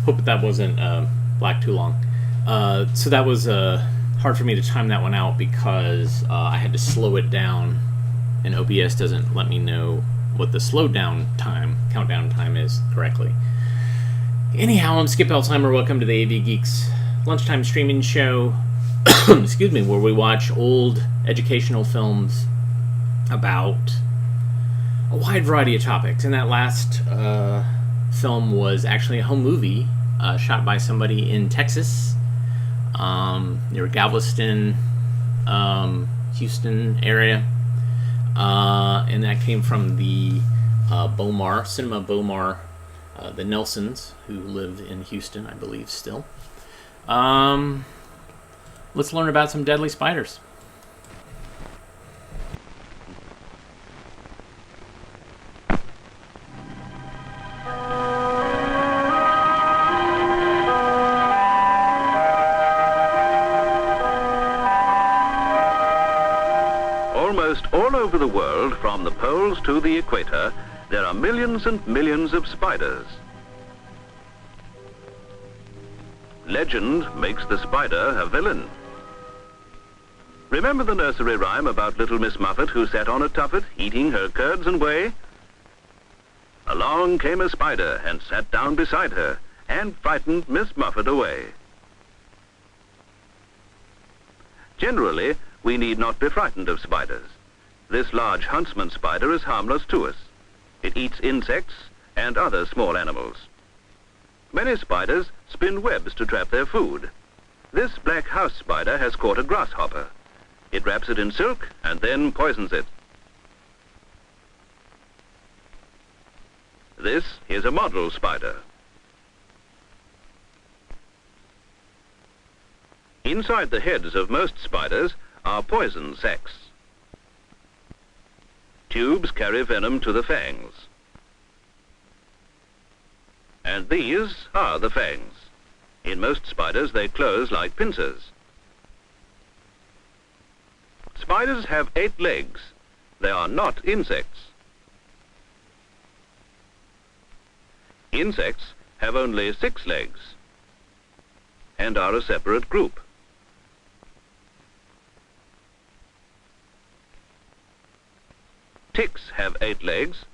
Hope that wasn't black too long. So that was hard for me to time that one out because I had to slow it down, and OBS doesn't let me know what the countdown time is correctly. Anyhow, I'm Skip Alzheimer. Welcome to the AV Geeks lunchtime streaming show. Excuse me, where we watch old educational films about a wide variety of topics. And that last film was actually a home movie shot by somebody in Texas, near Galveston, Houston area. And that came from the Cinema Bomar, the Nelsons, who live in Houston, I believe, still. Let's learn about some deadly spiders. Almost all over the world, from the poles to the equator, there are millions and millions of spiders. Legend makes the spider a villain. Remember the nursery rhyme about little Miss Muffet who sat on a tuffet eating her curds and whey? Along came a spider and sat down beside her and frightened Miss Muffet away. Generally, we need not be frightened of spiders. This large huntsman spider is harmless to us. It eats insects and other small animals. Many spiders spin webs to trap their food. This black house spider has caught a grasshopper. It wraps it in silk and then poisons it. This is a model spider. Inside the heads of most spiders are poison sacs. Tubes carry venom to the fangs. And these are the fangs. In most spiders they close like pincers. Spiders have 8 legs. They are not insects. Insects have only 6 legs and are a separate group. Ticks have 8 legs.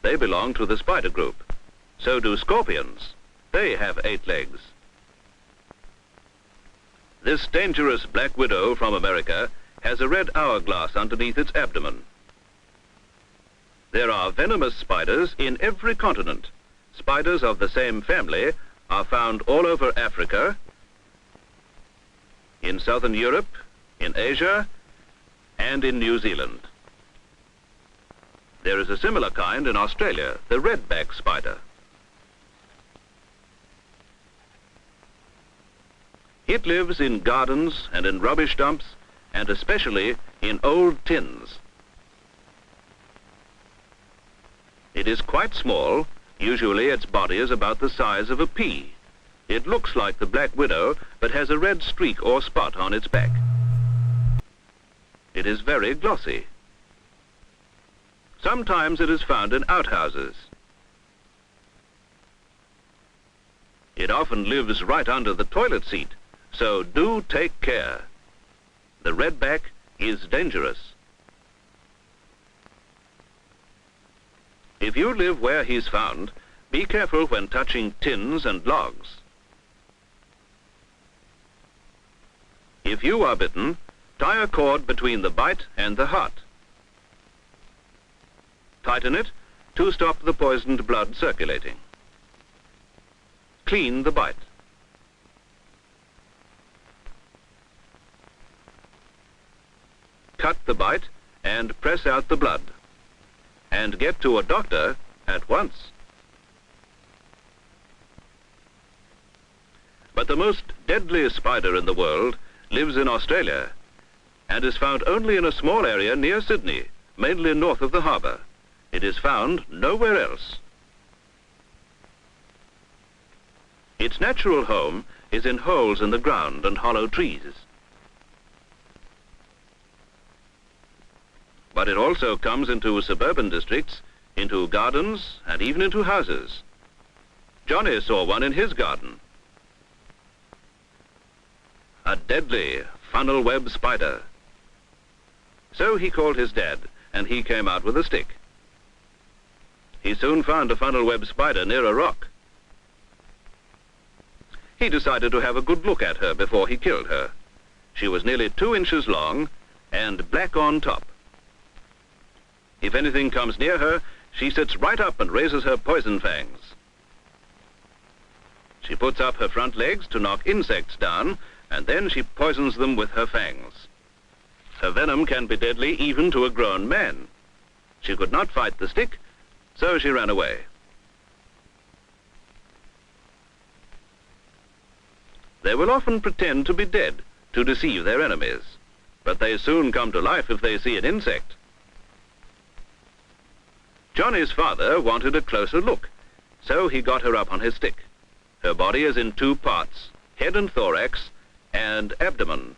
They belong to the spider group. So do scorpions. They have 8 legs. This dangerous black widow from America has a red hourglass underneath its abdomen. There are venomous spiders in every continent. Spiders of the same family are found all over Africa, in southern Europe, in Asia, and in New Zealand. There is a similar kind in Australia, the redback spider. It lives in gardens and in rubbish dumps, and especially in old tins. It is quite small. Usually its body is about the size of a pea. It looks like the black widow, but has a red streak or spot on its back. It is very glossy. Sometimes it is found in outhouses. It often lives right under the toilet seat, so do take care. The redback is dangerous. If you live where he's found, be careful when touching tins and logs. If you are bitten, tie a cord between the bite and the heart. Tighten it to stop the poisoned blood circulating. Clean the bite. Cut the bite and press out the blood. And get to a doctor at once. But the most deadly spider in the world lives in Australia and is found only in a small area near Sydney, mainly north of the harbour. It is found nowhere else. Its natural home is in holes in the ground and hollow trees. But it also comes into suburban districts, into gardens, and even into houses. Johnny saw one in his garden. A deadly funnel web spider. So he called his dad, and he came out with a stick. He soon found a funnel web spider near a rock. He decided to have a good look at her before he killed her. She was nearly 2 inches long and black on top. If anything comes near her, she sits right up and raises her poison fangs. She puts up her front legs to knock insects down, and then she poisons them with her fangs. Her venom can be deadly even to a grown man. She could not fight the stick, so she ran away. They will often pretend to be dead to deceive their enemies, but they soon come to life if they see an insect. Johnny's father wanted a closer look, so he got her up on his stick. Her body is in 2 parts, head and thorax, and abdomen.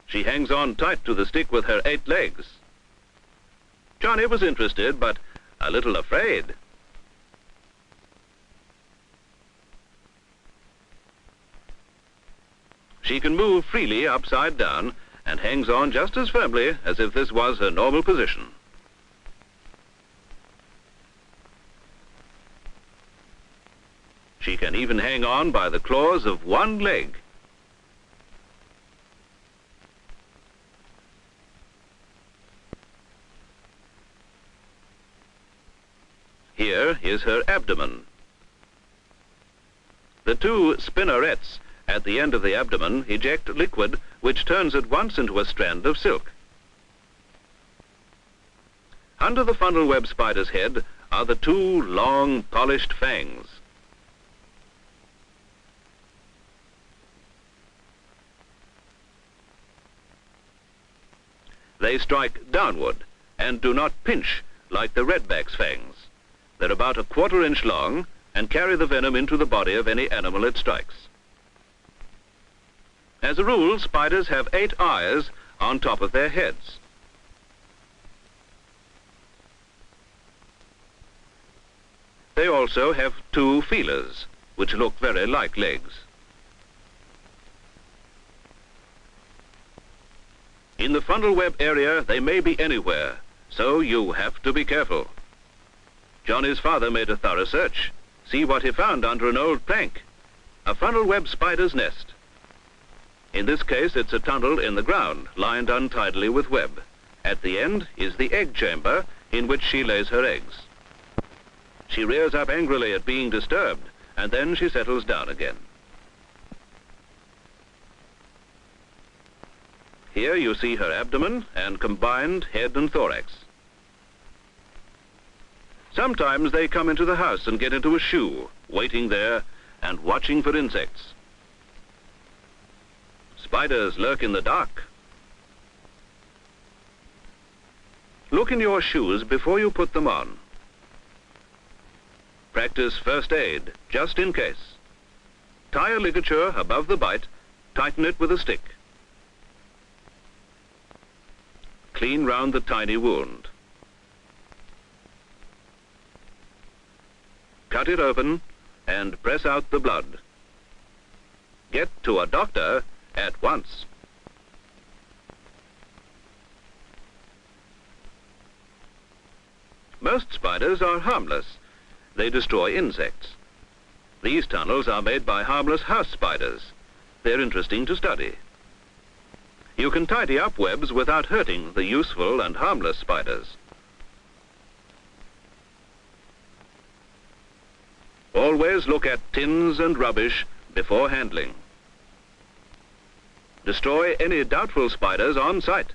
She hangs on tight to the stick with her 8 legs. Johnny was interested, but a little afraid. She can move freely upside down and hangs on just as firmly as if this was her normal position. She can even hang on by the claws of 1 leg. Here is her abdomen. The 2 spinnerets at the end of the abdomen eject liquid which turns at once into a strand of silk. Under the funnel web spider's head are the 2 long polished fangs. They strike downward and do not pinch like the redback's fangs. They're about a 1/4 inch long and carry the venom into the body of any animal it strikes. As a rule, spiders have 8 eyes on top of their heads. They also have 2 feelers, which look very like legs. In the funnel web area, they may be anywhere, so you have to be careful. Johnny's father made a thorough search. See what he found under an old plank. A funnel web spider's nest. In this case, it's a tunnel in the ground, lined untidily with web. At the end is the egg chamber in which she lays her eggs. She rears up angrily at being disturbed, and then she settles down again. Here you see her abdomen and combined head and thorax. Sometimes they come into the house and get into a shoe, waiting there and watching for insects. Spiders lurk in the dark. Look in your shoes before you put them on. Practice first aid, just in case. Tie a ligature above the bite, tighten it with a stick. Clean round the tiny wound. Cut it open and press out the blood. Get to a doctor at once. Most spiders are harmless. They destroy insects. These tunnels are made by harmless house spiders. They're interesting to study. You can tidy up webs without hurting the useful and harmless spiders. Always look at tins and rubbish before handling. Destroy any doubtful spiders on sight,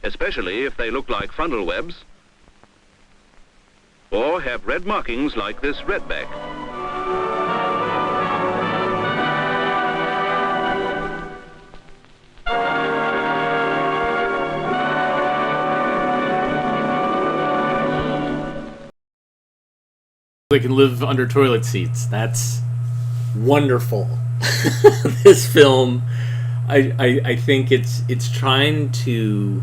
especially if they look like funnel webs or have red markings like this redback. They can live under toilet seats. That's wonderful. This film, I think it's trying to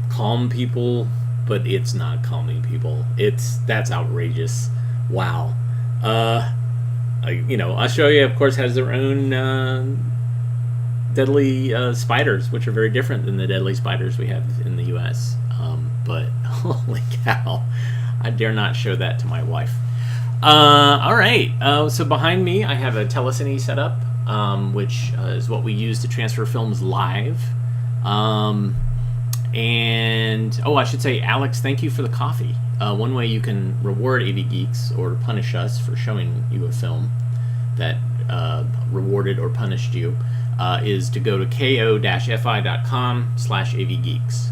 calm people but it's not calming people. That's outrageous. Wow. Australia, of course, has their own deadly spiders, which are very different than the deadly spiders we have in the U.S. But holy cow, I dare not show that to my wife. All right. So behind me, I have a telecine set up, which is what we use to transfer films live. I should say, Alex, thank you for the coffee. One way you can reward AV Geeks or punish us for showing you a film that rewarded or punished you is to go to ko-fi.com/avgeeks.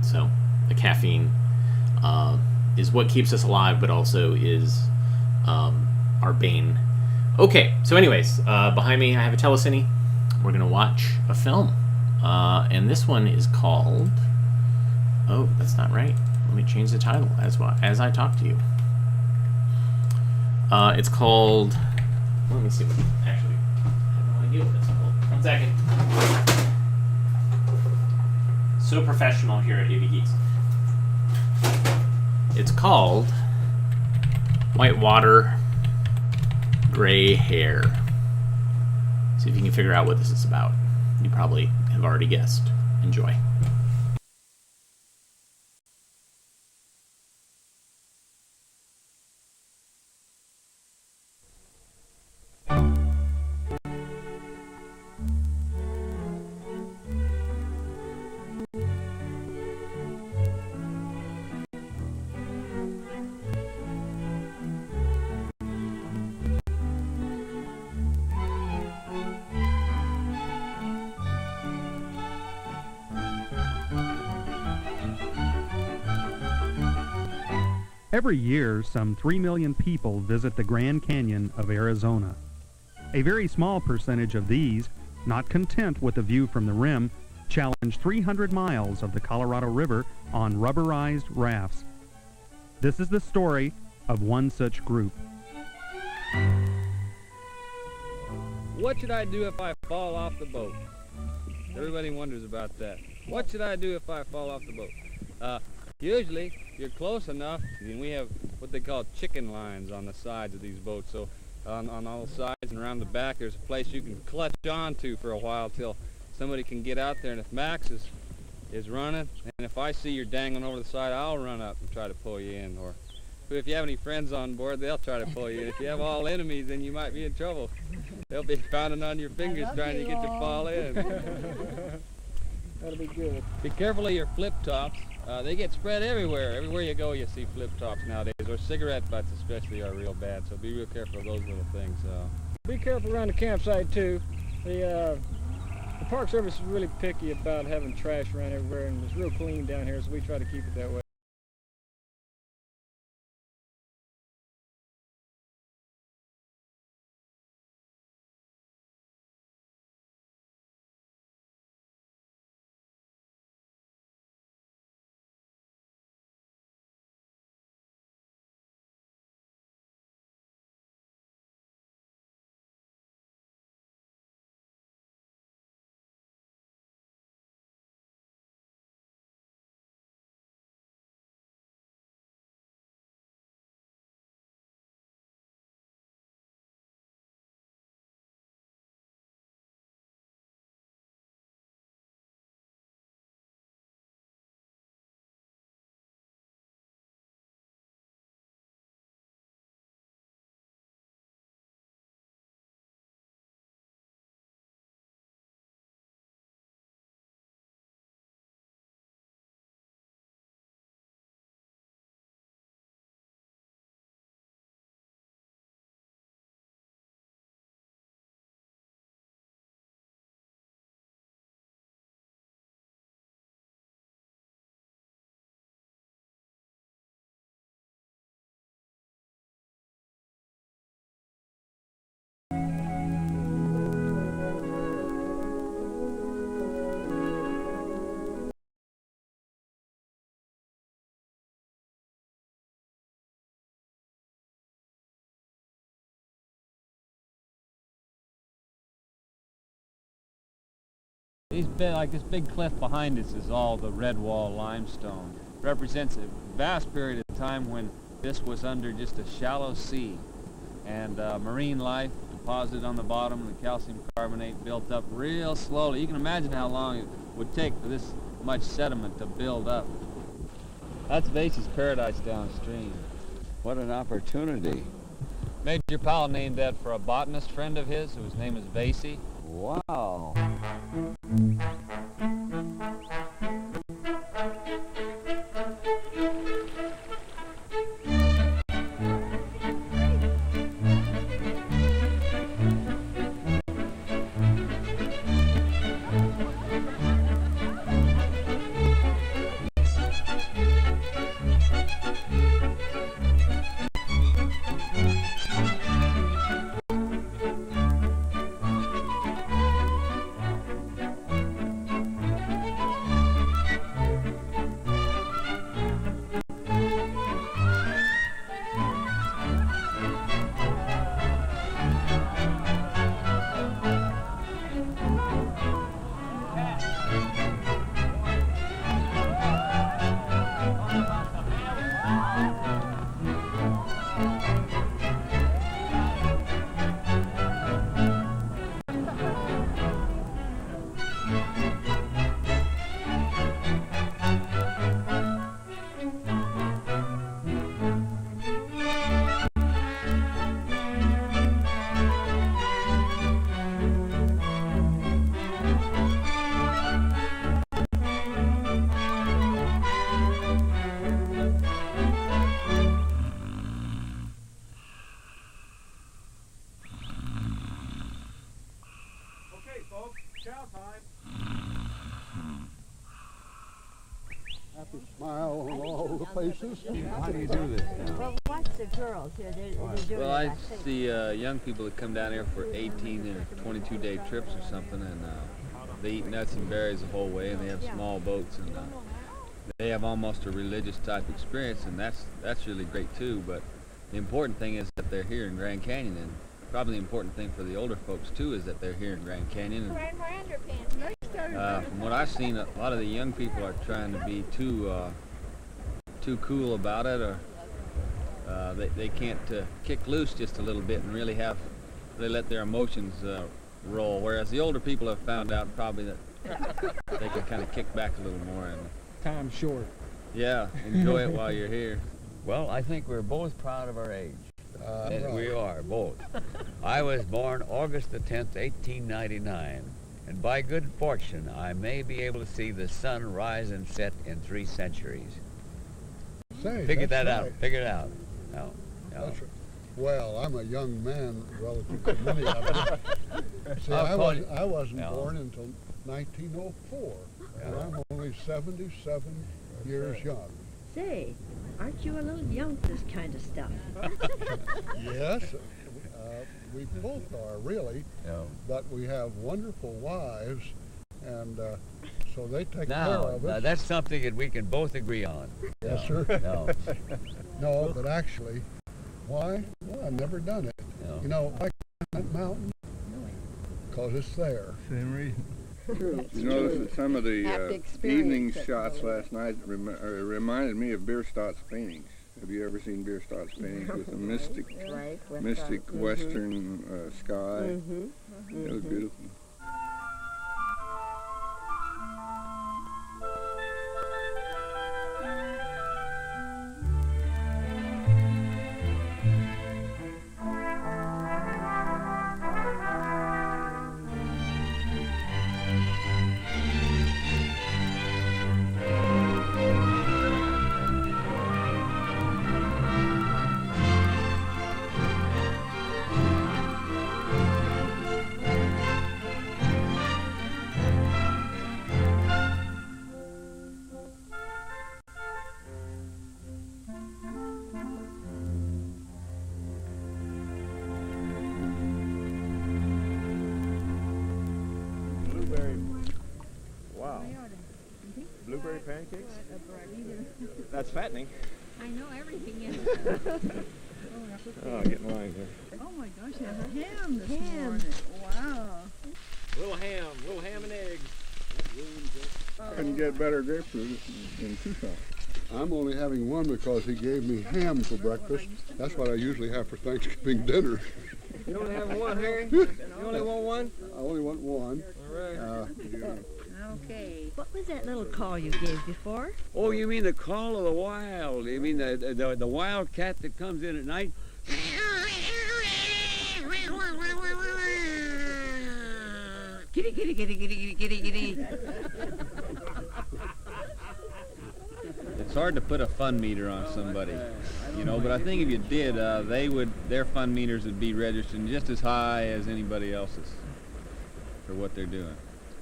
So the caffeine is what keeps us alive, but also is our bane. Okay, so anyways, behind me I have a telecine. We're going to watch a film. And this one is called... Oh, that's not right. Let me change the title as I talk to you. It's called... Let me see what... Actually, I have no idea what it's called. 1 second. So professional here at AV Geeks. It's called Whitewater Gray Hair. See if you can figure out what this is about. You probably have already guessed. Enjoy. Every year, some 3 million people visit the Grand Canyon of Arizona. A very small percentage of these, not content with the view from the rim, challenge 300 miles of the Colorado River on rubberized rafts. This is the story of one such group. What should I do if I fall off the boat? Everybody wonders about that. What should I do if I fall off the boat? Usually, you're close enough, and we have what they call chicken lines on the sides of these boats. So on all sides and around the back, there's a place you can clutch onto for a while till somebody can get out there. And if Max is running, and if I see you're dangling over the side, I'll run up and try to pull you in. Or if you have any friends on board, they'll try to pull you in. If you have all enemies, then you might be in trouble. They'll be pounding on your fingers trying to get you to fall in. That'll be good. Be careful of your flip tops. They get spread everywhere. Everywhere you go, you see flip tops nowadays. Or cigarette butts especially are real bad. So be real careful of those little things. Be careful around the campsite too. The Park Service is really picky about having trash around everywhere, and it's real clean down here, so we try to keep it that way. Like this big cliff behind us is all the red wall limestone. represents a vast period of time when this was under just a shallow sea, and marine life deposited on the bottom, the calcium carbonate built up real slowly. You can imagine how long it would take for this much sediment to build up. That's Vasey's Paradise downstream. What an opportunity. Major Powell named that for a botanist friend of his whose name is Vasey. Wow. Smile on all the faces. How do you do this now? Well, watch the girls here. They're doing Well, I it, think. see young people that come down here for 18 or 22-day trips or something, and they eat nuts and berries the whole way, and they have small boats, and they have almost a religious type experience, and that's really great too. But the important thing is that they're here in Grand Canyon, and probably the important thing for the older folks too is that they're here in Grand Canyon. And, from what I've seen, a lot of the young people are trying to be too cool about it, or they can't kick loose just a little bit and really let their emotions roll. Whereas the older people have found out probably that they can kind of kick back a little more and Time short. yeah, enjoy it while you're here. Well, I think we're both proud of our age. Yes, Right. we are, both. I was born August the 10th, 1899. And by good fortune, I may be able to see the sun rise and set in 3 centuries. Say, Figure that's that out. right. Figure it out. No. That's right. Well, I'm a young man relative to many of you. See, I'll call you- I wasn't Yeah. born until 1904, and Yeah. I'm only 77 years young. Say, aren't you a little young for this kind of stuff? Yes, we both are, really, No. but we have wonderful wives, and so they take care Now, of us. that's something that we can both agree on. Yes, No, sir. No. No, but actually, why? Well, I've never done it. No. You know, why that mountain? Because it's there. Same reason. You notice that some of the Have to experience evening it, shots really. last night reminded me of Bierstadt's paintings. Have you ever seen Bierstadt's paintings with the mystic, Right. mystic western sky? Mm-hmm. It was beautiful. Blueberry. Wow. Blueberry pancakes? That's fattening. I know everything is. Oh, getting lines here. Oh my gosh, there's a ham this Ham. morning. Wow. Little ham and eggs. Couldn't get better grapefruit in Tucson. I'm only having one because he gave me ham for breakfast. That's what I usually have for Thanksgiving dinner. You only have one, Harry? You only want one? I only want one. All right. Okay. What was that little call you gave before? Oh, you mean the call of the wild? You mean the wild cat that comes in at night? Kitty, kitty, kitty, kitty, kitty, kitty. It's hard to put a fun meter on somebody, you know, but I think if you did, their fun meters would be registering just as high as anybody else's for what they're doing.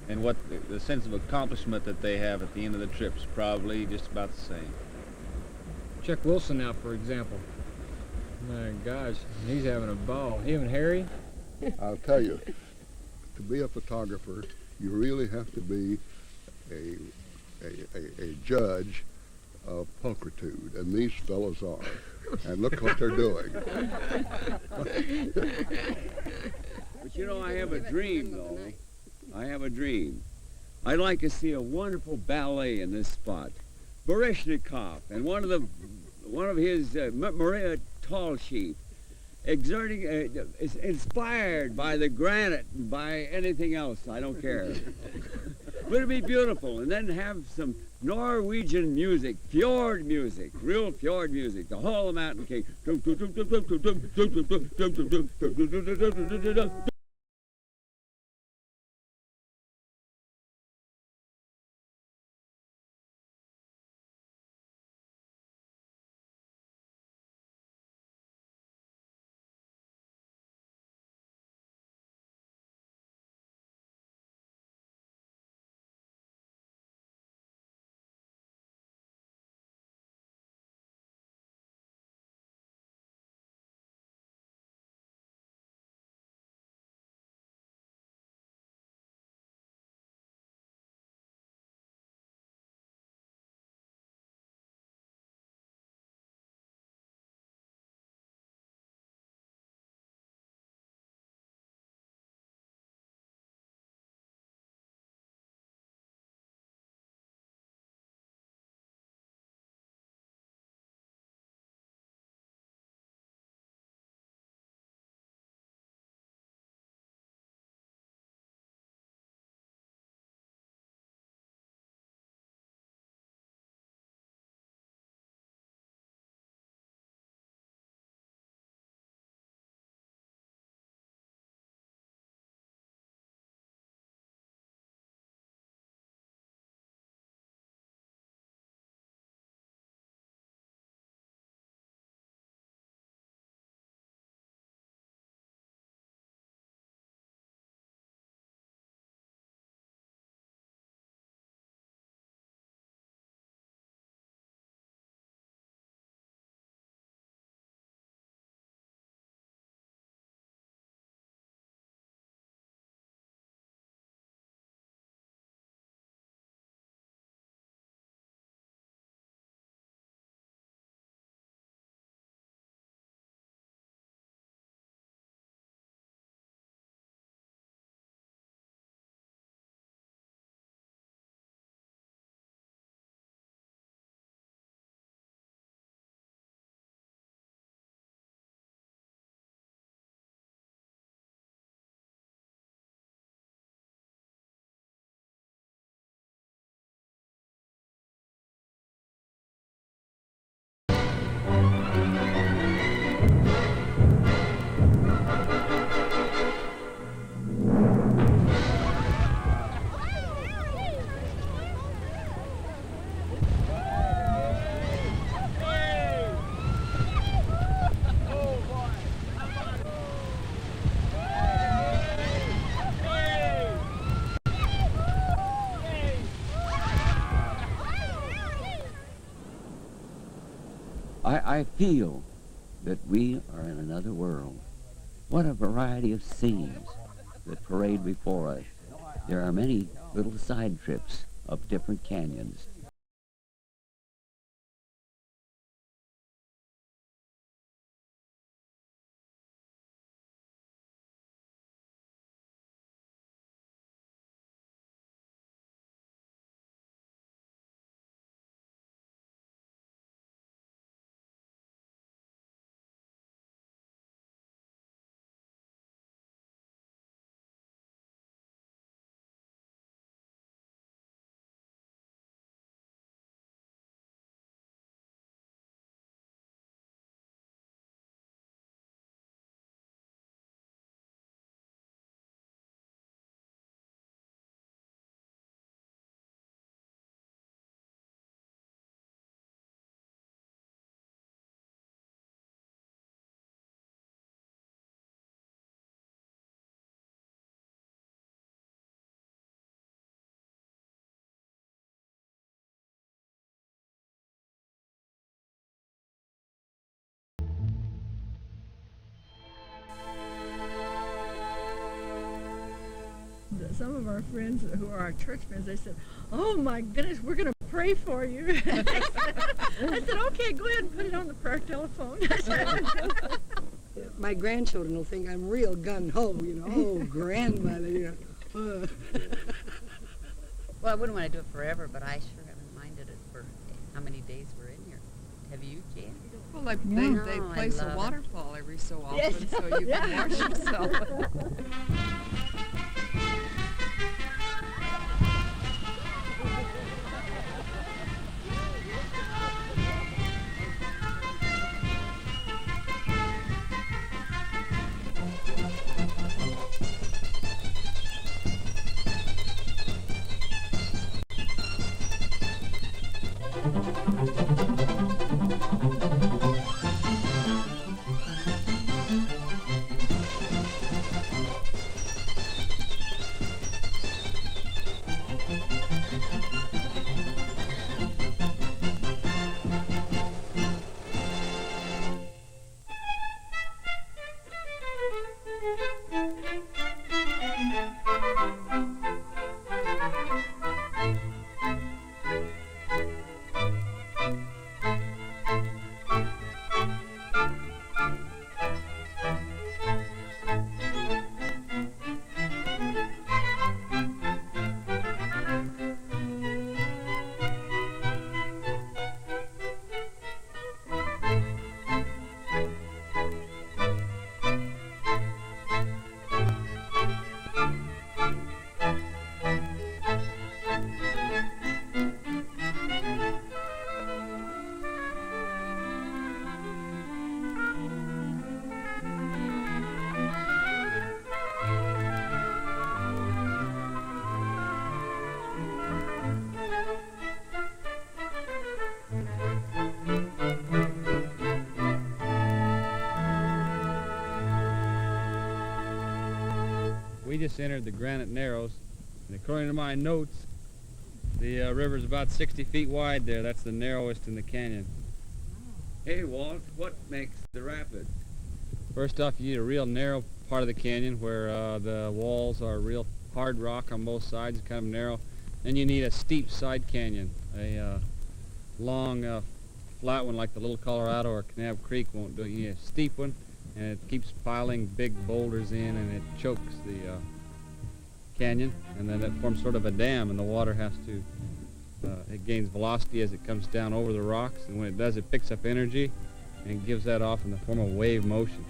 And what the sense of accomplishment that they have at the end of the trip's probably just about the same. Check Wilson out, for example. My gosh, he's having a ball. Him and Harry? I'll tell you, to be a photographer, you really have to be a judge of pulchritude, and these fellows are. And look what they're doing. But you know, I have a dream, though. I have a dream. I'd like to see a wonderful ballet in this spot. Baryshnikov and one of his Maria Tall Sheep, exerting, is inspired by the granite and by anything else. I don't care. But it'd be beautiful, and then have some Norwegian music, fjord music, real fjord music, the whole of Mountain King. I feel that we are in another world. What a variety of scenes that parade before us. There are many little side trips up different canyons. some of our friends who are our church friends, they said, "Oh my goodness, we're going to pray for you." I said, "Okay, go ahead and put it on the prayer telephone." My grandchildren will think I'm real gun-ho, you know, oh, grandmother, you know. Well, I wouldn't want to do it forever, but I sure haven't minded it for how many days we're in here. Have you, Jan? Well, they No, I place a love it. waterfall every so often, Yes. so you can wash yourself. We just entered the Granite Narrows, and according to my notes, the river's about 60 feet wide there. That's the narrowest in the canyon. Hey, Walt, what makes the rapid? First off, you need a real narrow part of the canyon where the walls are real hard rock on both sides, kind of narrow. Then you need a steep side canyon, a long, flat one like the Little Colorado or Kanab Creek won't do it. You need a steep one, and it keeps piling big boulders in, and it chokes the canyon, and then it forms sort of a dam, and the water has to, it gains velocity as it comes down over the rocks, and when it does, it picks up energy and gives that off in the form of wave motion.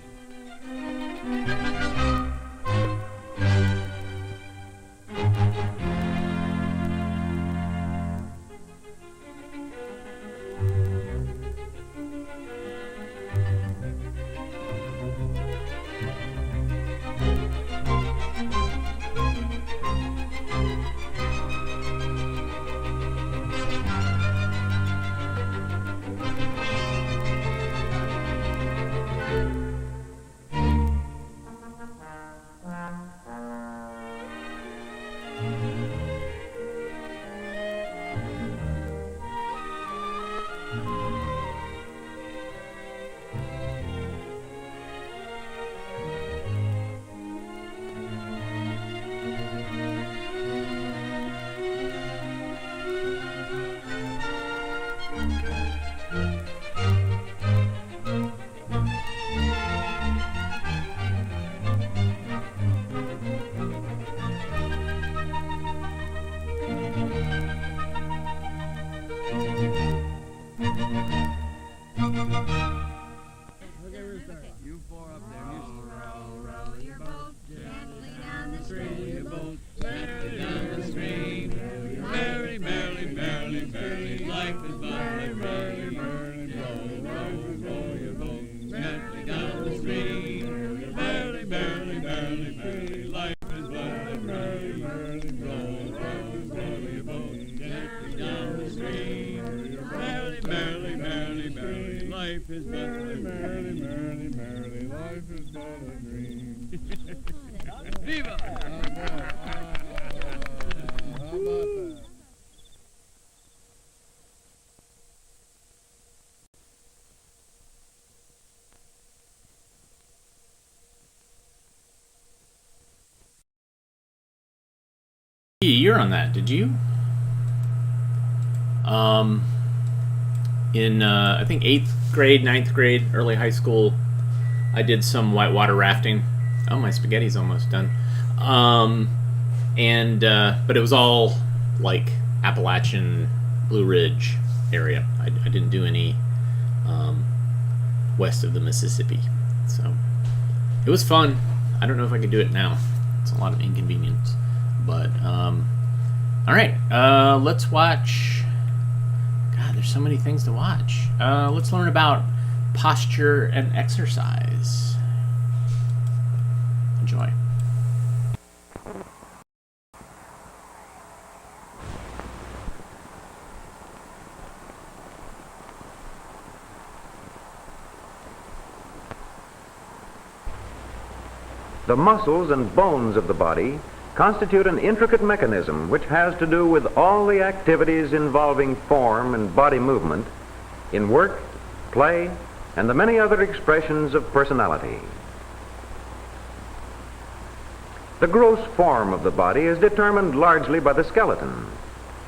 You four up there. Row your boat gently down the stream. Merrily down the stream. Merrily, merrily, merrily, merrily. Life is but a merrily, merrily. Row your boat gently down the stream. Merrily, merrily, merrily, merrily. Life is but a merrily, merrily. Row your boat gently down the stream. Merrily, merrily, merrily, merrily. Life is but a merrily, merrily, merrily. Life is but a dream. Viva! How about that? You're on that, did you? In I think 8th grade, 9th grade, early high school, I did some whitewater rafting. Oh, my spaghetti's almost done. But it was all like Appalachian, Blue Ridge area. I didn't do any west of the Mississippi. So it was fun. I don't know if I could do it now. It's a lot of inconvenience. But, all right, let's watch. God, there's so many things to watch. Let's learn about posture and exercise. Enjoy. The muscles and bones of the body constitute an intricate mechanism which has to do with all the activities involving form and body movement in work, play, and the many other expressions of personality. The gross form of the body is determined largely by the skeleton,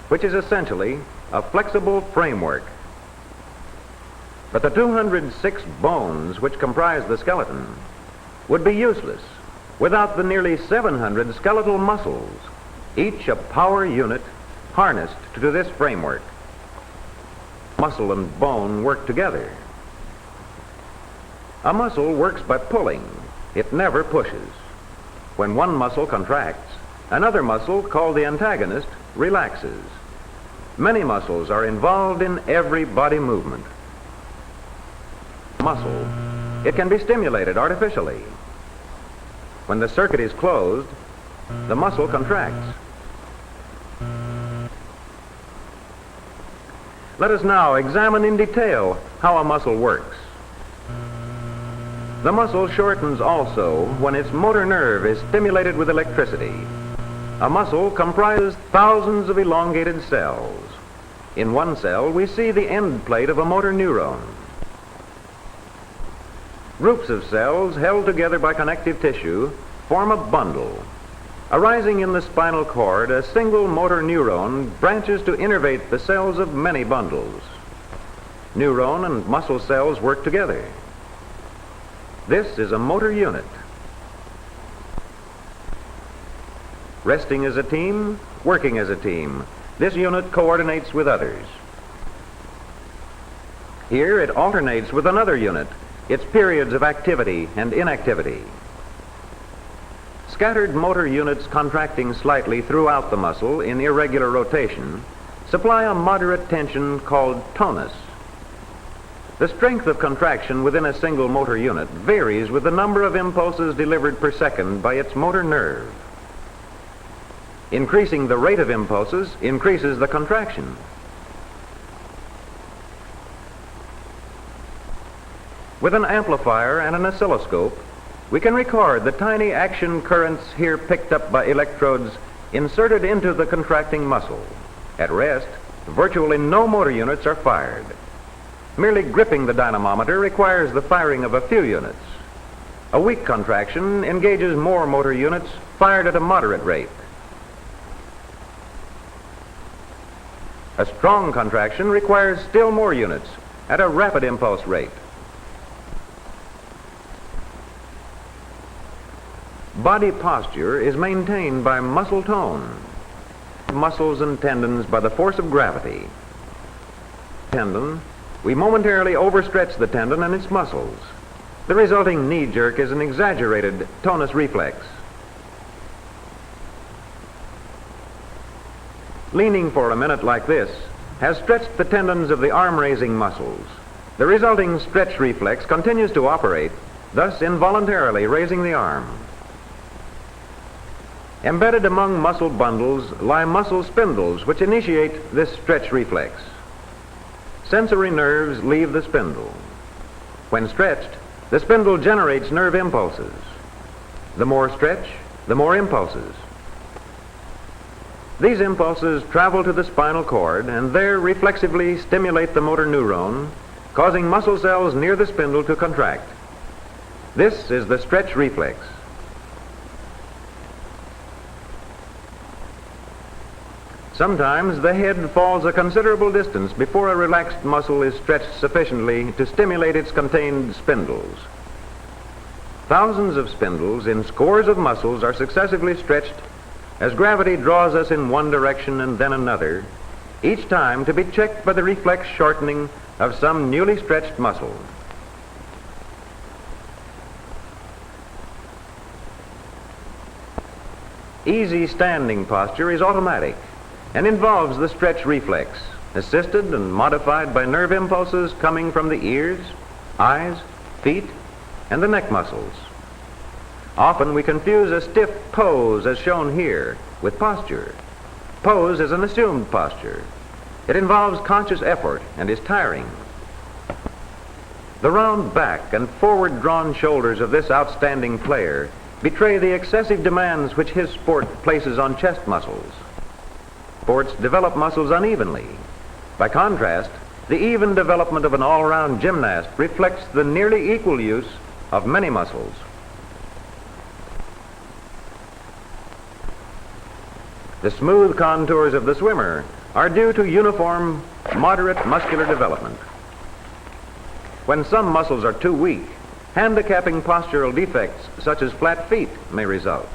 which is essentially a flexible framework. But the 206 bones which comprise the skeleton would be useless without the nearly 700 skeletal muscles, each a power unit harnessed to this framework. Muscle and bone work together. A muscle works by pulling. It never pushes. When one muscle contracts, another muscle, called the antagonist, relaxes. Many muscles are involved in every body movement. Muscle, it can be stimulated artificially. When the circuit is closed, the muscle contracts. Let us now examine in detail how a muscle works. The muscle shortens also when its motor nerve is stimulated with electricity. A muscle comprises thousands of elongated cells. In one cell, we see the end plate of a motor neuron. Groups of cells held together by connective tissue form a bundle. Arising in the spinal cord, a single motor neuron branches to innervate the cells of many bundles. Neuron and muscle cells work together. This is a motor unit. Resting as a team, working as a team, this unit coordinates with others. Here it alternates with another unit, its periods of activity and inactivity. Scattered motor units contracting slightly throughout the muscle in irregular rotation supply a moderate tension called tonus. The strength of contraction within a single motor unit varies with the number of impulses delivered per second by its motor nerve. Increasing the rate of impulses increases the contraction. With an amplifier and an oscilloscope, we can record the tiny action currents here picked up by electrodes inserted into the contracting muscle. At rest, virtually no motor units are fired. Merely gripping the dynamometer requires the firing of a few units. A weak contraction engages more motor units fired at a moderate rate. A strong contraction requires still more units at a rapid impulse rate. Body posture is maintained by muscle tone. Muscles and tendons by the force of gravity. Tendon, we momentarily overstretch the tendon and its muscles. The resulting knee jerk is an exaggerated tonus reflex. Leaning for a minute like this has stretched the tendons of the arm-raising muscles. The resulting stretch reflex continues to operate, thus involuntarily raising the arm. Embedded among muscle bundles lie muscle spindles which initiate this stretch reflex. Sensory nerves leave the spindle. When stretched, the spindle generates nerve impulses. The more stretch, the more impulses. These impulses travel to the spinal cord and there reflexively stimulate the motor neuron, causing muscle cells near the spindle to contract. This is the stretch reflex. Sometimes the head falls a considerable distance before a relaxed muscle is stretched sufficiently to stimulate its contained spindles. Thousands of spindles in scores of muscles are successively stretched as gravity draws us in one direction and then another, each time to be checked by the reflex shortening of some newly stretched muscle. Easy standing posture is automatic and involves the stretch reflex, assisted and modified by nerve impulses coming from the ears, eyes, feet, and the neck muscles. Often we confuse a stiff pose, as shown here, with posture. Pose is an assumed posture. It involves conscious effort and is tiring. The round back and forward-drawn shoulders of this outstanding player betray the excessive demands which his sport places on chest muscles. Sports develop muscles unevenly. By contrast, the even development of an all-round gymnast reflects the nearly equal use of many muscles. The smooth contours of the swimmer are due to uniform, moderate muscular development. When some muscles are too weak, handicapping postural defects such as flat feet may result.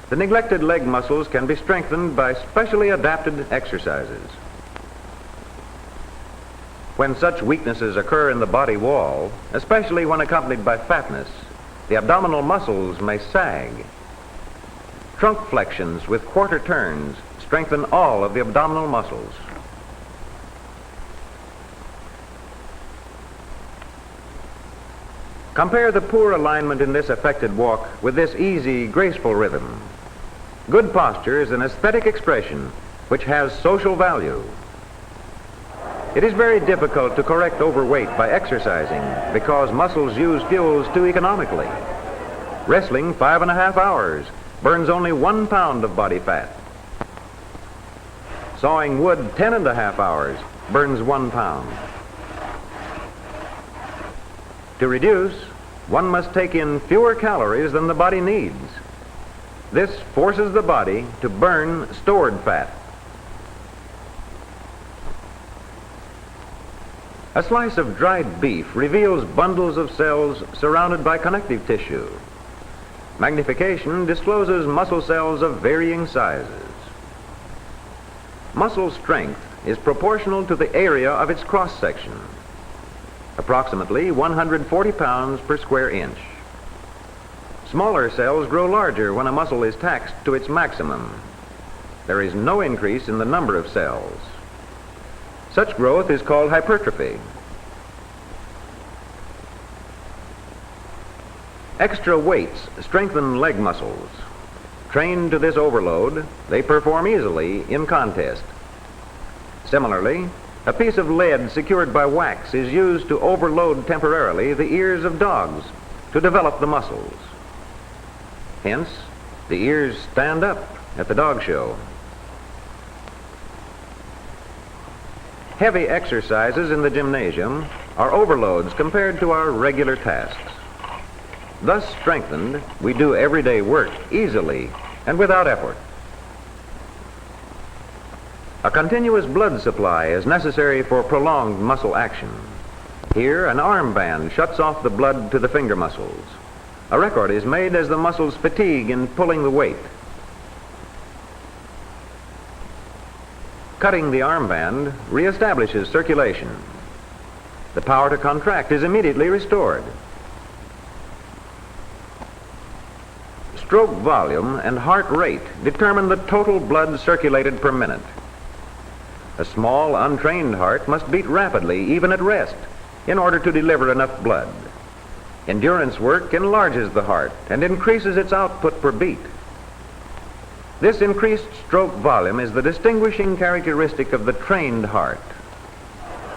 The neglected leg muscles can be strengthened by specially adapted exercises. When such weaknesses occur in the body wall, especially when accompanied by fatness, the abdominal muscles may sag. Trunk flexions with quarter turns strengthen all of the abdominal muscles. Compare the poor alignment in this affected walk with this easy, graceful rhythm. Good posture is an aesthetic expression which has social value. It is very difficult to correct overweight by exercising because muscles use fuels too economically. Wrestling 5.5 hours burns only 1 pound of body fat. Sawing wood 10.5 hours burns 1 pound. To reduce, one must take in fewer calories than the body needs. This forces the body to burn stored fat. A slice of dried beef reveals bundles of cells surrounded by connective tissue. Magnification discloses muscle cells of varying sizes. Muscle strength is proportional to the area of its cross-section, approximately 140 pounds per square inch. Smaller cells grow larger when a muscle is taxed to its maximum. There is no increase in the number of cells. Such growth is called hypertrophy. Extra weights strengthen leg muscles. Trained to this overload, they perform easily in contest. Similarly, a piece of lead secured by wax is used to overload temporarily the ears of dogs to develop the muscles. Hence, the ears stand up at the dog show. Heavy exercises in the gymnasium are overloads compared to our regular tasks. Thus strengthened, we do everyday work easily and without effort. A continuous blood supply is necessary for prolonged muscle action. Here, an armband shuts off the blood to the finger muscles. A record is made as the muscles fatigue in pulling the weight. Cutting the armband reestablishes circulation. The power to contract is immediately restored. Stroke volume and heart rate determine the total blood circulated per minute. A small, untrained heart must beat rapidly, even at rest, in order to deliver enough blood. Endurance work enlarges the heart and increases its output per beat. This increased stroke volume is the distinguishing characteristic of the trained heart.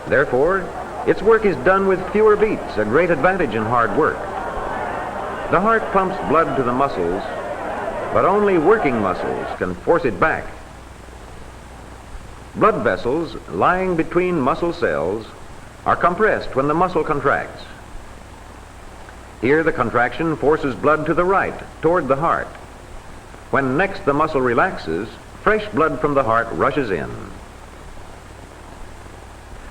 Therefore, its work is done with fewer beats, a great advantage in hard work. The heart pumps blood to the muscles, but only working muscles can force it back. Blood vessels lying between muscle cells are compressed when the muscle contracts. Here the contraction forces blood to the right, toward the heart. When next the muscle relaxes, fresh blood from the heart rushes in.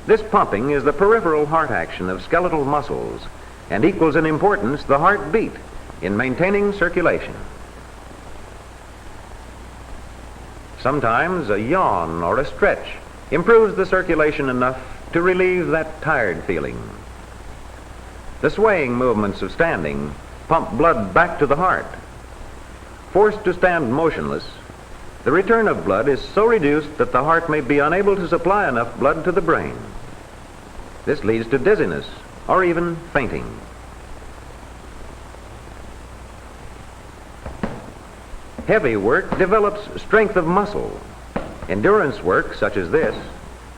This pumping is the peripheral heart action of skeletal muscles and equals in importance the heartbeat in maintaining circulation. Sometimes a yawn or a stretch improves the circulation enough to relieve that tired feeling. The swaying movements of standing pump blood back to the heart. Forced to stand motionless, the return of blood is so reduced that the heart may be unable to supply enough blood to the brain. This leads to dizziness or even fainting. Heavy work develops strength of muscle. Endurance work, such as this,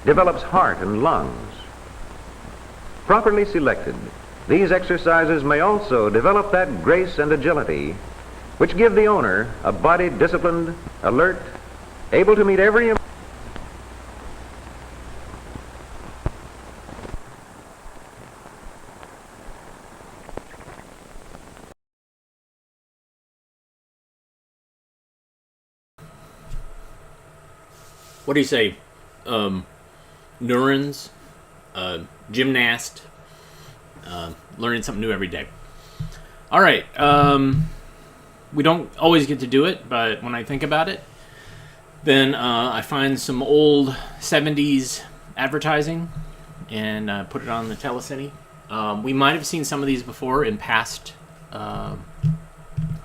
develops heart and lungs. Properly selected, these exercises may also develop that grace and agility which give the owner a body disciplined, alert, able to meet every... What do you say? Neurons, gymnast, learning something new every day. All right. We don't always get to do it, but when I think about it, then I find some old 70s advertising and put it on the telecine. We might have seen some of these before in past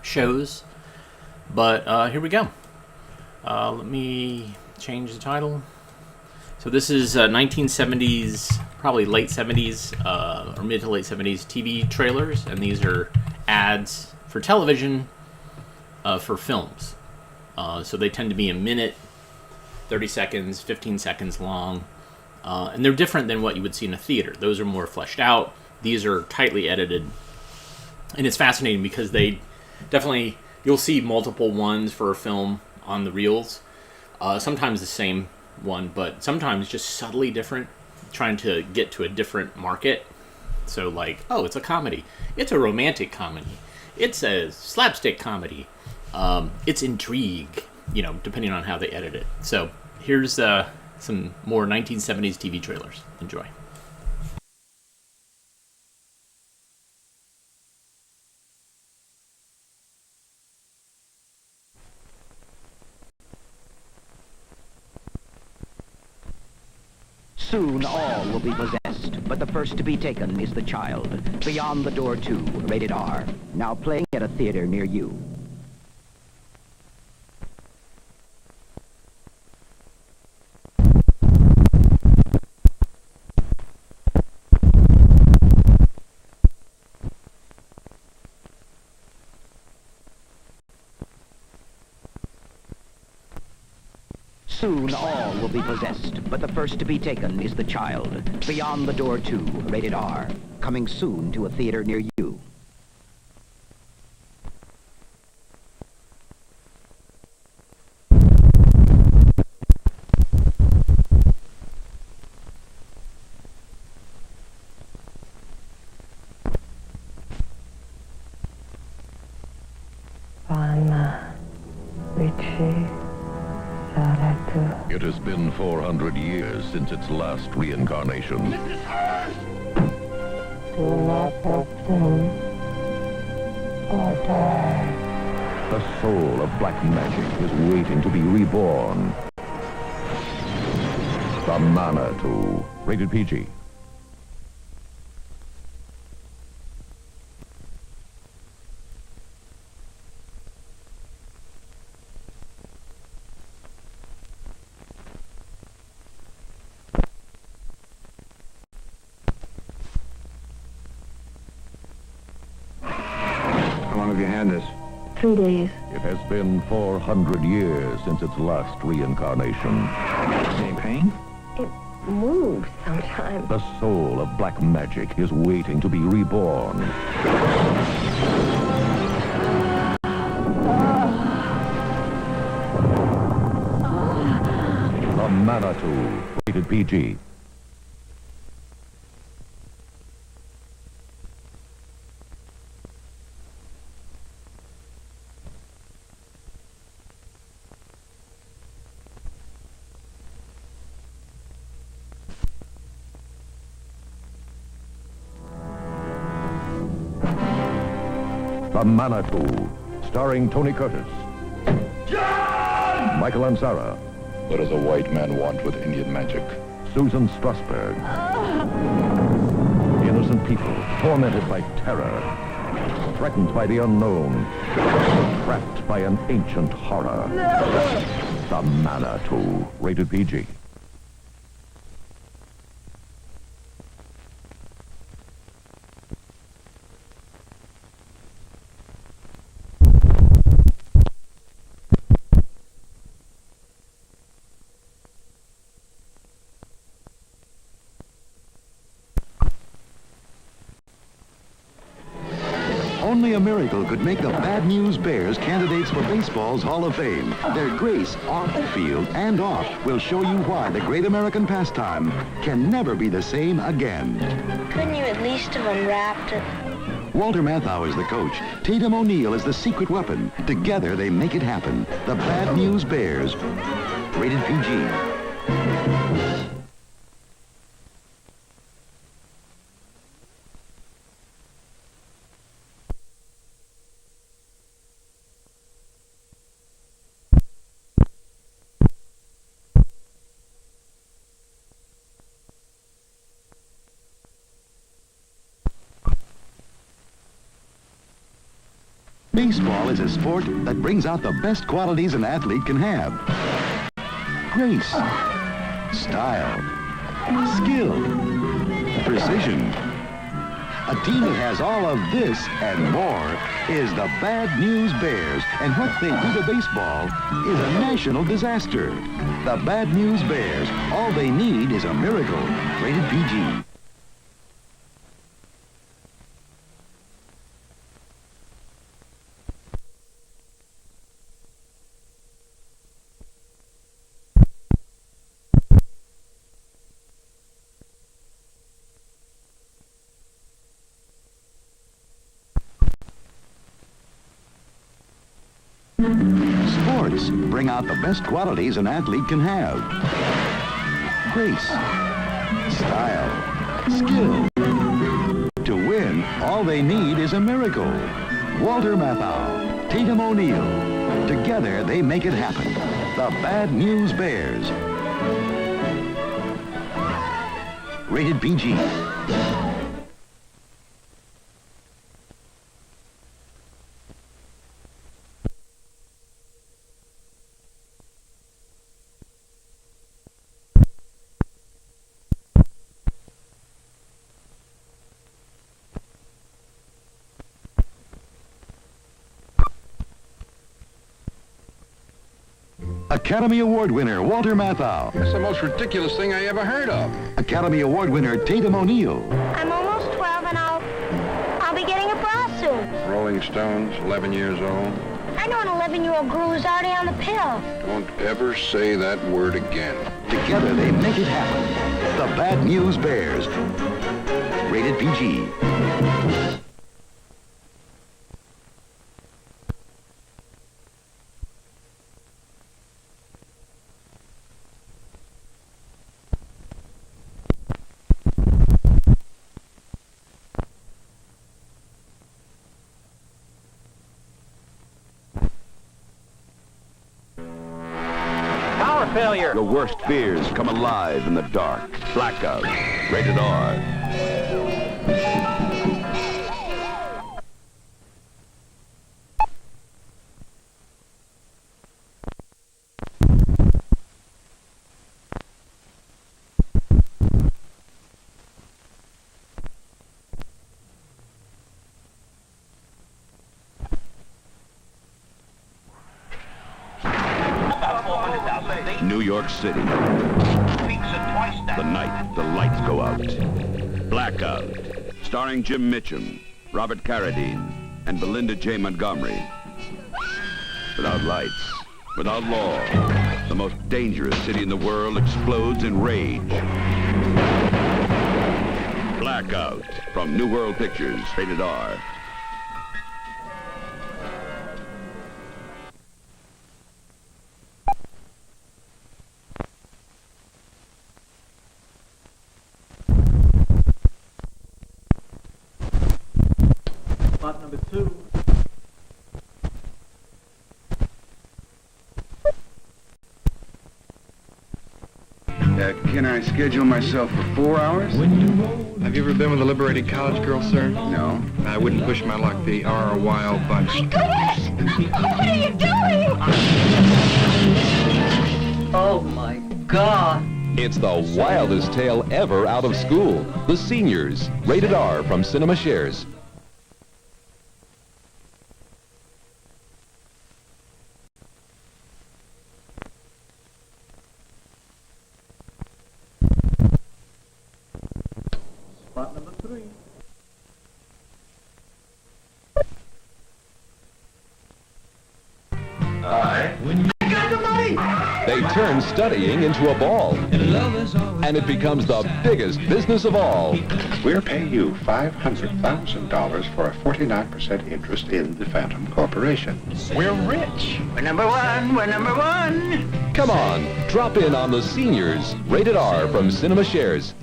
shows, but here we go. Let me change the title. So this is 1970s, probably late 70s or mid to late 70s TV trailers, and these are ads for television for films. So they tend to be a minute, 30 seconds, 15 seconds long, and they're different than what you would see in a theater. Those are more fleshed out. These are tightly edited, and it's fascinating because they definitely, you'll see multiple ones for a film on the reels. Sometimes the same one, but sometimes just subtly different, trying to get to a different market. So like, oh, it's a comedy. It's a romantic comedy. It's a slapstick comedy. It's intrigue, depending on how they edit it. So here's some more 1970s TV trailers. Enjoy. Soon all will be possessed, but the first to be taken is the child. Beyond the Door 2, rated R. Now playing at a theater near you. Soon all will be possessed, but the first to be taken is the child. Beyond the Door 2, rated R. Coming soon to a theater near you. It has been 400 years since its last reincarnation. Do not help them or die. The soul of black magic is waiting to be reborn. The Manitou. Rated PG. How long have you had this? 3 days. It has been 400 years since its last reincarnation. Any pain? It moves sometimes. The soul of black magic is waiting to be reborn. The Manitou. Rated PG. The Manitou, starring Tony Curtis. John! Michael Ansara. What does a white man want with Indian magic? Susan Strasberg. Innocent people tormented by terror, threatened by the unknown, trapped by an ancient horror. The Manitou, rated PG. Only a miracle could make the Bad News Bears candidates for baseball's Hall of Fame. Their grace on the field and off will show you why the great American pastime can never be the same again. Couldn't you at least have unwrapped it? Walter Matthau is the coach. Tatum O'Neal is the secret weapon. Together they make it happen. The Bad News Bears. Rated PG. Baseball is a sport that brings out the best qualities an athlete can have. Grace, style, skill, precision. A team that has all of this and more is the Bad News Bears, and what they do to baseball is a national disaster. The Bad News Bears, all they need is a miracle. Rated PG. Sports bring out the best qualities an athlete can have. Grace, style, skill. To win, all they need is a miracle. Walter Matthau, Tatum O'Neal. Together, they make it happen. The Bad News Bears. Rated PG. Academy Award winner Walter Matthau. That's the most ridiculous thing I ever heard of. Academy Award winner Tatum O'Neal. I'm almost 12 and I'll be getting a bra soon. Rolling Stones, 11 years old. I know an 11-year-old girl who's already on the pill. Don't ever say that word again. Together they make it happen. The Bad News Bears. Rated PG. Failure. The worst fears come alive in the dark. Blackout. Rated R. New York City. The night the lights go out. Blackout. Starring Jim Mitchum, Robert Carradine, and Belinda J. Montgomery. Without lights, without law, the most dangerous city in the world explodes in rage. Blackout. From New World Pictures. Rated R. Plot number 2. Can I schedule myself for 4 hours? Have you ever been with a liberated college girl, sir? No. I wouldn't push my luck. They are a wild bunch. Goodness! What are you doing? Oh my God. It's the wildest tale ever out of school. The Seniors, rated R from Cinema Shares. Spot number 3. They turn studying into a ball. And it becomes the biggest business of all. We're paying you $500,000 for a 49% interest in the Phantom Corporation. We're rich. We're number 1. We're number 1. Come on, drop in on The Seniors, rated R from Cinema Shares.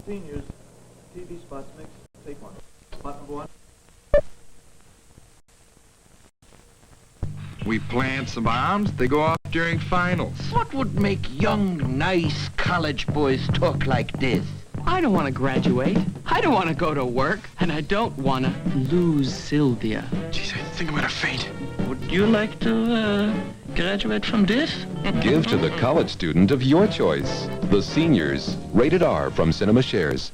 Seniors, TV spots mix. Take one. Spot number 1. We plant some bombs. They go off during finals. What would make young, nice college boys talk like this? I don't want to graduate. I don't want to go to work. And I don't want to lose Sylvia. Jeez, I think I'm gonna faint. Would you like to graduate from this? Give to the college student of your choice. The Seniors, rated R from Cinema Shares.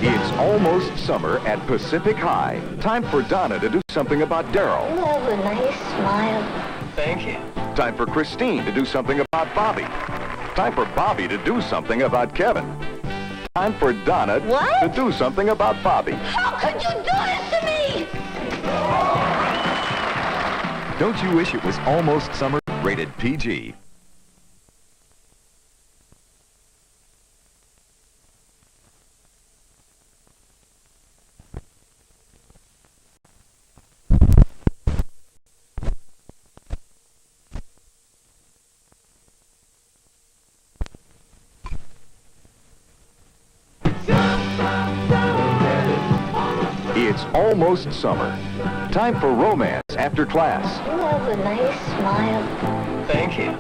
It's almost summer at Pacific High. Time for Donna to do something about Daryl. You have a nice smile. Thank you. Time for Christine to do something about Bobby. Time for Bobby to do something about Kevin. Time for Donna to do something about Bobby. How could you do this to me? Don't you wish it was almost summer? Rated PG. It's almost summer. Time for romance after class. You have a nice smile. Thank you.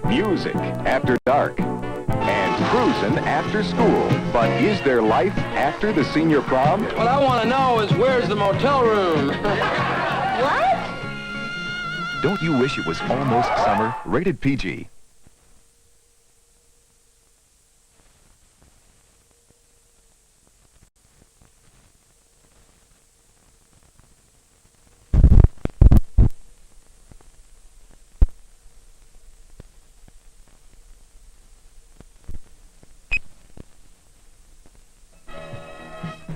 Music after dark. And cruising after school. But is there life after the senior prom? What I want to know is where's the motel room? What? Don't you wish it was almost summer? Rated PG.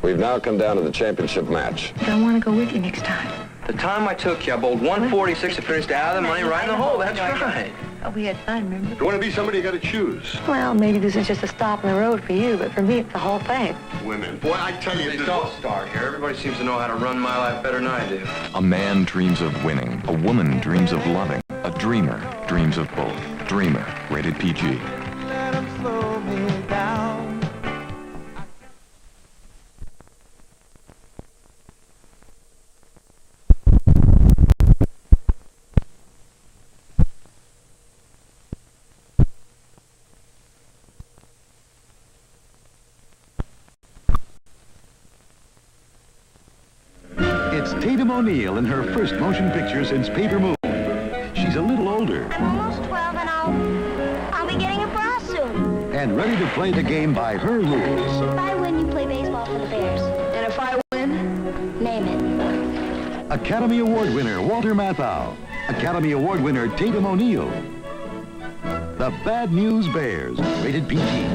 We've now come down to the championship match. I want to go with you next time. The time I took you, I bowled 146 to finish out of the money right in the hole. That's right. Oh, we had fun, remember? If you want to be somebody, you got to choose. Well, maybe this is just a stop in the road for you, but for me, it's the whole thing. Women. Boy, I tell you, They don't start here. Everybody seems to know how to run my life better than I do. A man dreams of winning. A woman dreams of loving. A dreamer dreams of both. Dreamer. Rated PG. It's Tatum O'Neal in her first motion picture since Paper Moon. She's a little older I'm almost 12 and I'll be getting a bra soon. and ready to play the game by her rules. If I win, you play baseball for the Bears. And if I win, name it. Academy Award winner Walter Matthau. Academy Award winner Tatum O'Neal. The Bad News Bears. Rated PG.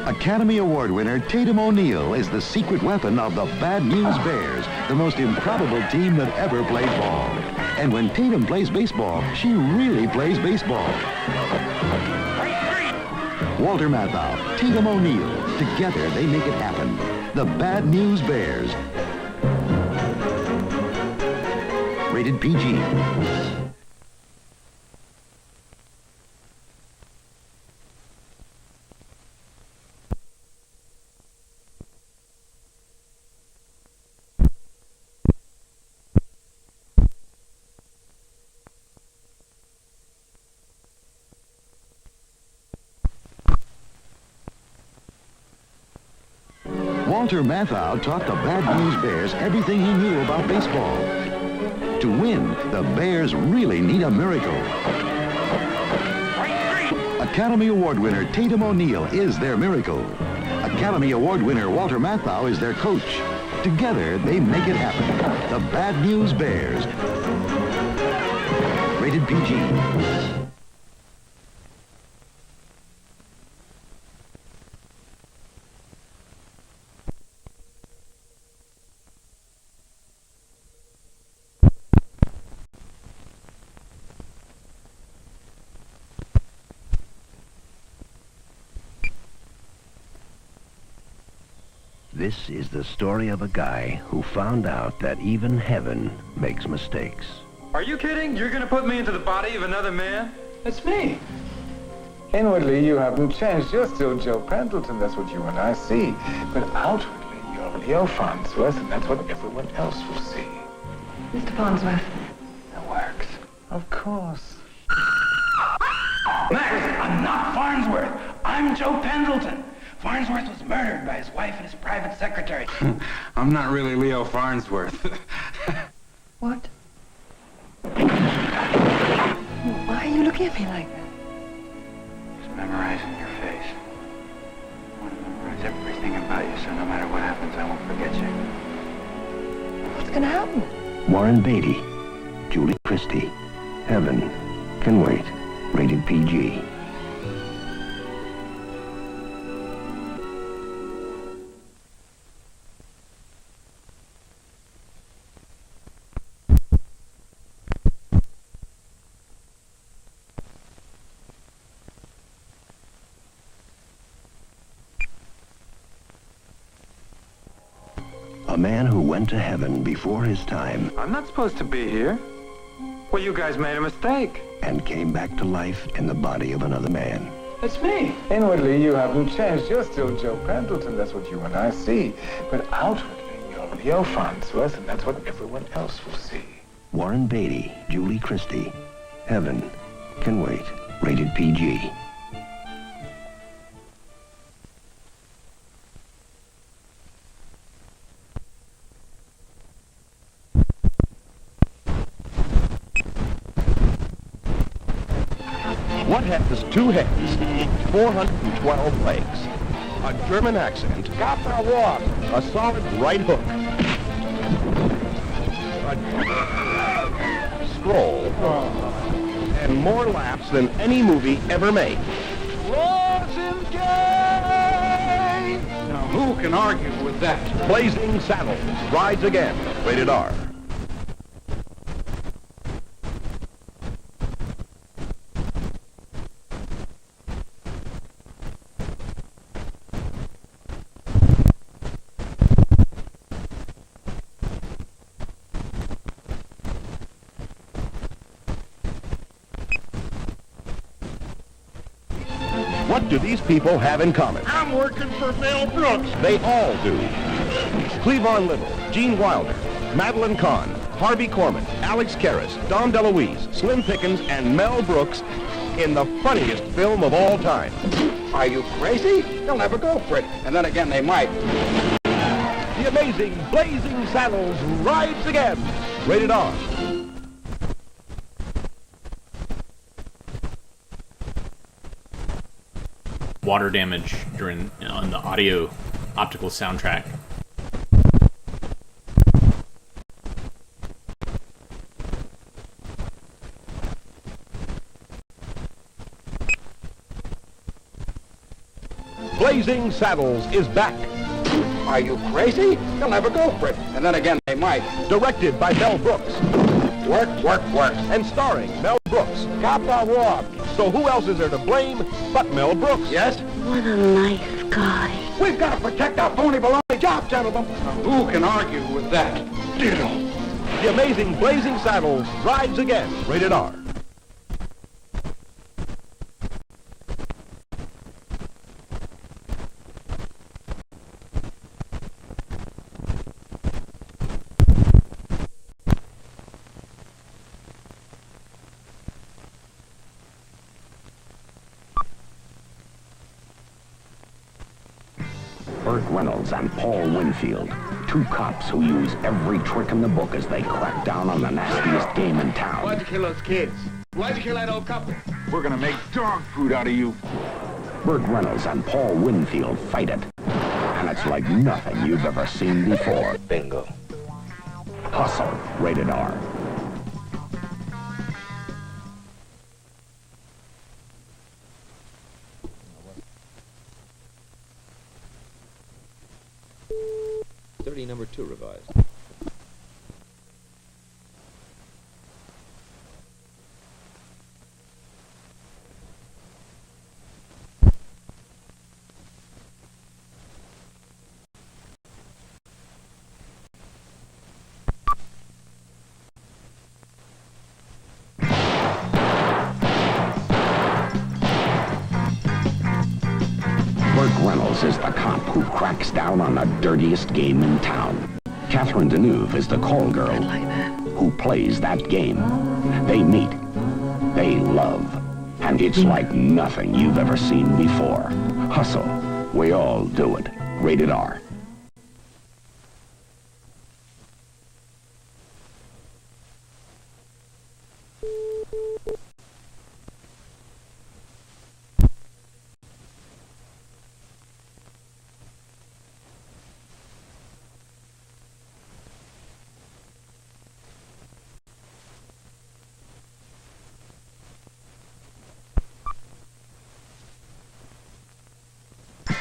Academy Award winner Tatum O'Neal is the secret weapon of the Bad News Bears, the most improbable team that ever played ball. And when Tatum plays baseball, she really plays baseball. Walter Matthau, Tatum O'Neal, together they make it happen. The Bad News Bears. Rated PG. Walter Matthau taught the Bad News Bears everything he knew about baseball. To win, the Bears really need a miracle. Academy Award winner Tatum O'Neal is their miracle. Academy Award winner Walter Matthau is their coach. Together, they make it happen. The Bad News Bears. Rated PG. This is the story of a guy who found out that even heaven makes mistakes. Are you kidding? You're gonna put me into the body of another man? That's me. Inwardly, you haven't changed. You're still Joe Pendleton. That's what you and I see. But outwardly, you're Leo Farnsworth, and that's what everyone else will see. Mr. Farnsworth. It works. Of course. Max, I'm not Farnsworth. I'm Joe Pendleton. Farnsworth was murdered by his wife and his private secretary. I'm not really Leo Farnsworth. What? Why are you looking at me like that? Just memorizing your face. I want to memorize everything about you, so no matter what happens, I won't forget you. What's gonna happen? Warren Beatty, Julie Christie. Heaven can wait. Rated PG. A man who went to heaven before his time I'm not supposed to be here. Well, you guys made a mistake. and came back to life in the body of another man. That's me. Inwardly, you haven't changed. You're still Joe Pendleton. That's what you and I see. But outwardly, you're Leo Farnsworth, and that's what everyone else will see. Warren Beatty, Julie Christie. Heaven can wait. Rated PG. What has 2 heads, 412 legs, a German accent, got the walk, a solid right hook, a scroll, and more laughs than any movie ever made? Now, who can argue with that? Blazing Saddles rides again. Rated R. What do these people have in common? I'm working for Mel Brooks. They all do. Cleavon Little, Gene Wilder, Madeline Kahn, Harvey Korman, Alex Karras, Dom DeLuise, Slim Pickens, and Mel Brooks in the funniest film of all time. Are you crazy? They'll never go for it. And then again, they might. The amazing Blazing Saddles rides again. Rated R. Water damage during on the optical soundtrack. Blazing Saddles is back. Are you crazy? They'll never go for it. And then again, they might. Directed by Mel Brooks. Work, work, work. And starring Mel Brooks. Cop or walk? So who else is there to blame but Mel Brooks? Yes? What a nice guy. We've got to protect our phony baloney job, gentlemen. Who can argue with that? Ditto. The amazing Blazing Saddles rides again. Rated R. Burt Reynolds and Paul Winfield, two cops who use every trick in the book as they crack down on the nastiest game in town. Why'd you kill those kids? Why'd you kill that old couple? We're gonna make dog food out of you. Burt Reynolds and Paul Winfield fight it, and it's like nothing you've ever seen before. Bingo. Hustle, rated R. Number 2 revised. Burt Reynolds is the cop who cracks down on the dirtiest game in town. Catherine Deneuve is the call girl who plays that game. They meet, they love, and it's like nothing you've ever seen before. Hustle, we all do it. Rated R.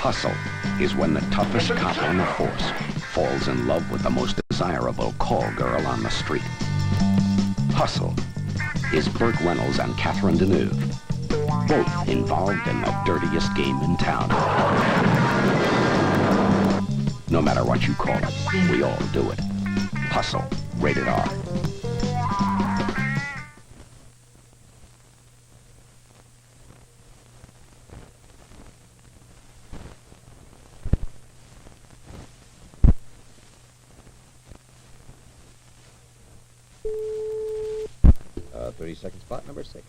Hustle is when the toughest cop on the force falls in love with the most desirable call girl on the street. Hustle is Burt Reynolds and Catherine Deneuve, both involved in the dirtiest game in town. No matter what you call it, we all do it. Hustle, rated R. 30-second spot, number 6.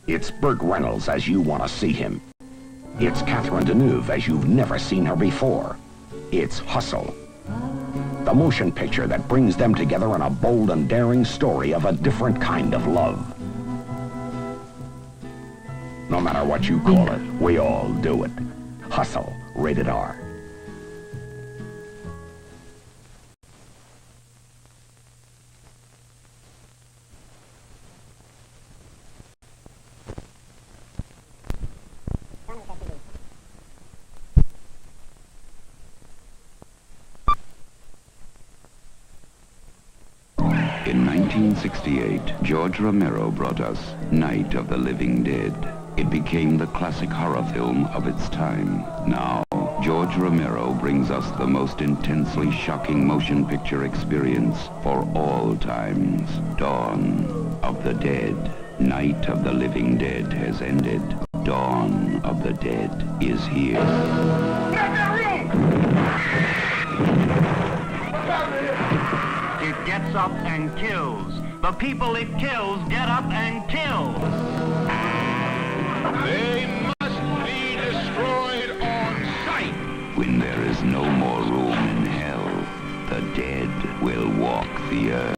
It's Burt Reynolds as you want to see him. It's Catherine Deneuve as you've never seen her before. It's Hustle, the motion picture that brings them together in a bold and daring story of a different kind of love. No matter what you call it, we all do it. Hustle, rated R. In 1968, George Romero brought us Night of the Living Dead. It became the classic horror film of its time. Now, George Romero brings us the most intensely shocking motion picture experience for all times. Dawn of the Dead. Night of the Living Dead has ended. Dawn of the Dead is here. Get that room! It gets up and kills. The people it kills get up and kill. They must be destroyed on sight. When there is no more room in hell, the dead will walk the earth.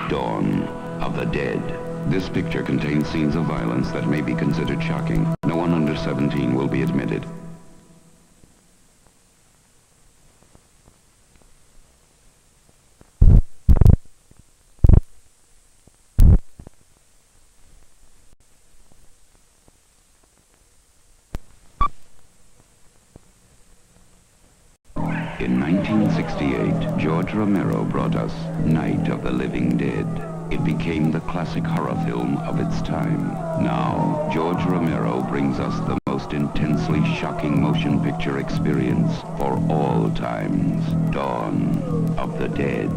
Dawn of the Dead. This picture contains scenes of violence that may be considered shocking. No one under 17 will be admitted. In 1968, George Romero brought us Night of the Living Dead. It became the classic horror film of its time. Now, George Romero brings us the most intensely shocking motion picture experience for all times. Dawn of the Dead.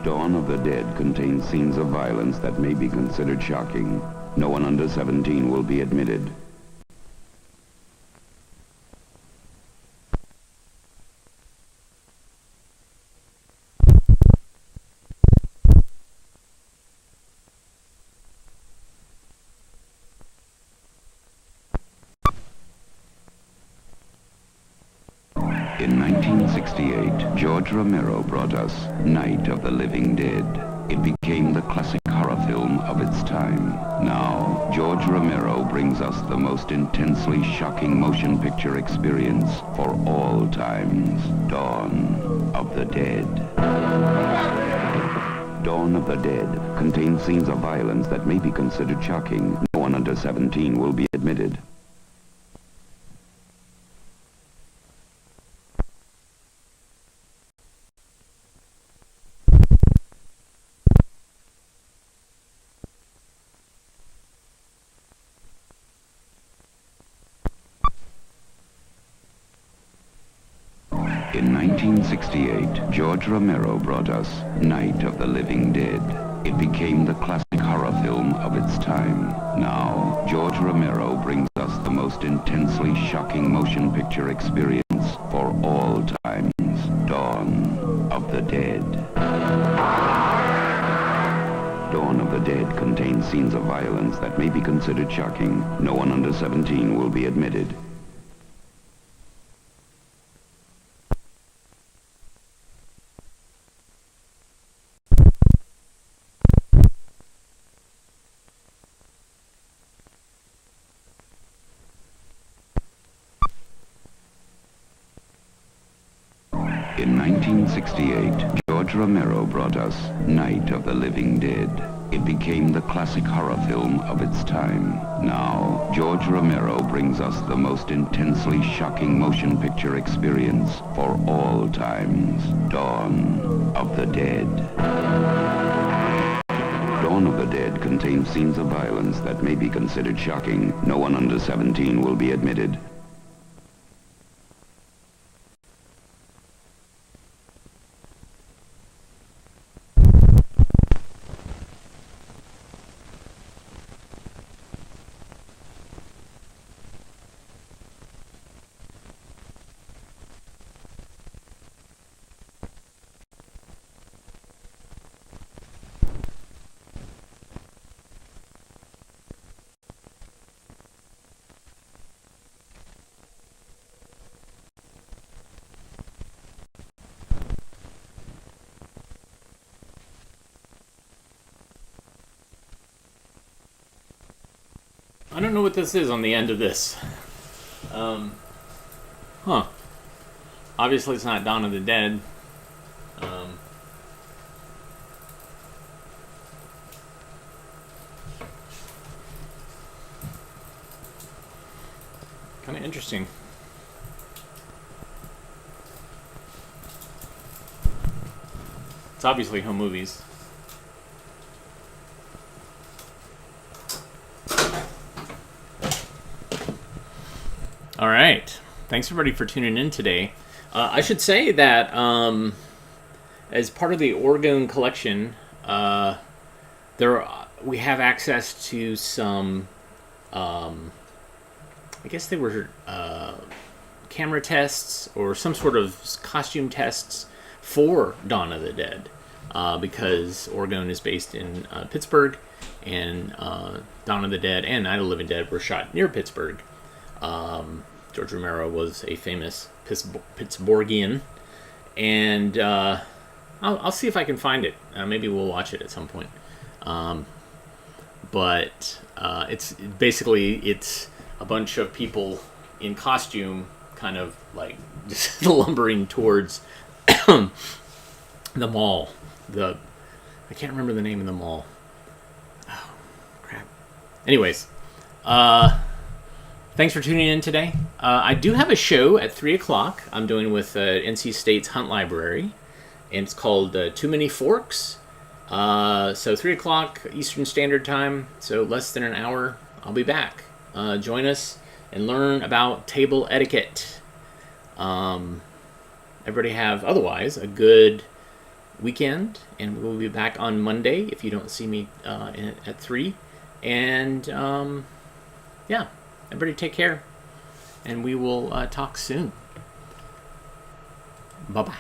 Dawn of the Dead contains scenes of violence that may be considered shocking. No one under 17 will be admitted. In 1968, George Romero brought us Night of the Living Dead. It became the classic horror film of its time. Now, George Romero brings us the most intensely shocking motion picture experience for all times. Dawn of the Dead. Dawn of the Dead contains scenes of violence that may be considered shocking. No one under 17 will be admitted. In 1968, George Romero brought us Night of the Living Dead. It became the classic horror film of its time. Now, George Romero brings us the most intensely shocking motion picture experience for all times. Dawn of the Dead. Dawn of the Dead contains scenes of violence that may be considered shocking. No one under 17 will be admitted. In 1968, George Romero brought us Night of the Living Dead. It became the classic horror film of its time. Now, George Romero brings us the most intensely shocking motion picture experience for all times. Dawn of the Dead. Dawn of the Dead contains scenes of violence that may be considered shocking. No one under 17 will be admitted. I don't know what this is on the end of this. Obviously it's not Dawn of the Dead. Kind of interesting. It's obviously home movies. All right. Thanks everybody for tuning in today. I should say that as part of the Oregon collection, we have access to some, I guess they were camera tests or some sort of costume tests for Dawn of the Dead, because Oregon is based in Pittsburgh, and Dawn of the Dead and Night of the Living Dead were shot near Pittsburgh. George Romero was a famous Pittsburghian, and I'll see if I can find it. Maybe we'll watch it at some point. But it's a bunch of people in costume, kind of like just lumbering towards the mall. I can't remember the name of the mall. Oh, crap. Anyways, Thanks for tuning in today. I do have a show at 3 o'clock I'm doing with NC State's Hunt Library, and it's called Too Many Forks. So 3 o'clock Eastern Standard Time, so less than an hour, I'll be back. Join us and learn about table etiquette. Everybody have, otherwise, a good weekend, and we'll be back on Monday if you don't see me at 3. And, yeah. Everybody take care, and we will talk soon. Bye-bye.